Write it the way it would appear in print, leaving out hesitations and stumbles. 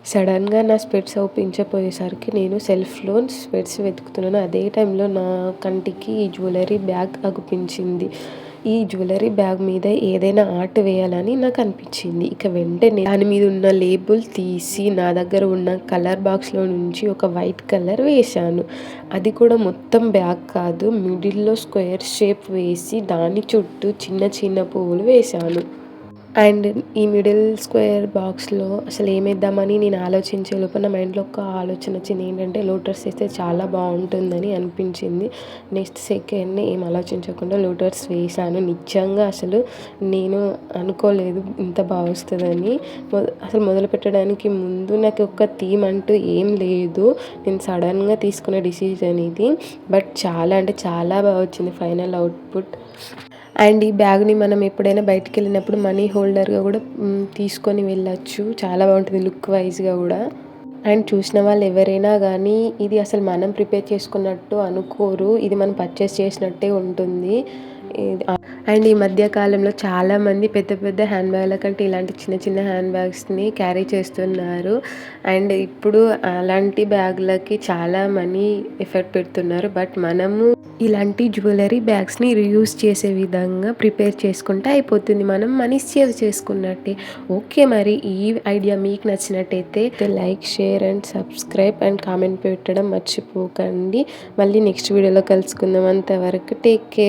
సడన్గా నా స్పెట్స్ అవుపించపోయేసరికి నేను సెల్ఫ్లో స్పెట్స్ వెతుకుతున్నాను. అదే టైంలో నా కంటికి ఈ జ్యువెలరీ బ్యాగ్ అగుపించింది. ఈ జ్యువెలరీ బ్యాగ్ మీద ఏదైనా ఆర్ట్ వేయాలని నాకు అనిపించింది. ఇక వెంటనే దాని మీద ఉన్న లేబుల్ తీసి నా దగ్గర ఉన్న కలర్ బాక్స్లో నుంచి ఒక వైట్ కలర్ వేశాను. అది కూడా మొత్తం బ్యాగ్ కాదు, మిడిల్లో స్క్వేర్ షేప్ వేసి దాని చుట్టూ చిన్న చిన్న పువ్వులు వేశాను. అండ్ ఈ మిడిల్ స్క్వేర్ బాక్స్‌లో అసలు ఏమేద్దామని నేను ఆలోచించే లోపు నా మైండ్‌లో ఒక ఆలోచన వచ్చింది. ఏంటంటే లోటస్ ఏస్తే చాలా బాగుంటుందని అనిపించింది. నెక్స్ట్ సెకండ్ ఏం ఆలోచించకుండా లోటస్ వేశాను. నిజంగా అసలు నేను అనుకోలేదు ఇంత బాగా వస్తుందని. అసలు మొదలుపెట్టడానికి ముందు నాకు ఒక థీమ్ అంటూ ఏం లేదు. నేను సడన్గా తీసుకున్న డిసిజన్ ఇది. బట్ చాలా అంటే చాలా బాగా వచ్చింది ఫైనల్ అవుట్‌పుట్. అండ్ ఈ బ్యాగ్‌ని మనం ఎప్పుడైనా బయటికెళ్ళినప్పుడు మనీ హోల్డర్‌గా కూడా తీసుకొని వెళ్ళొచ్చు. చాలా బాగుంటుంది లుక్ వైస్‌గా కూడా. అండ్ చూసిన వాళ్ళు ఎవరైనా గానీ ఇది అసలు మనం ప్రిపేర్ చేసుకున్నట్టు అనుకోరు. ఇది మనం పర్చేస్ చేసినట్టే ఉంటుంది. అండ్ ఈ మధ్య కాలంలో చాలామంది పెద్ద పెద్ద హ్యాండ్ బ్యాగ్ల కంటే ఇలాంటి చిన్న చిన్న హ్యాండ్ బ్యాగ్స్‌ని క్యారీ చేస్తున్నారు. అండ్ ఇప్పుడు అలాంటి బ్యాగ్‌లకి చాలా మనీ ఎఫర్ట్ పెడుతున్నారు. బట్ మనము ఇలాంటి జ్యువెలరీ బ్యాగ్స్‌ని రీయూజ్ చేసే విధంగా ప్రిపేర్ చేసుకుంటే అయిపోతుంది. మనం మనీ సేవ్ చేసుకున్నట్టే. ఓకే, మరి ఈ ఐడియా మీకు నచ్చినట్టయితే like, share and subscribe and comment పెట్టడం మర్చిపోకండి. మళ్ళీ నెక్స్ట్ వీడియోలో కలుసుకుందాం. అంతవరకు టేక్ కేర్.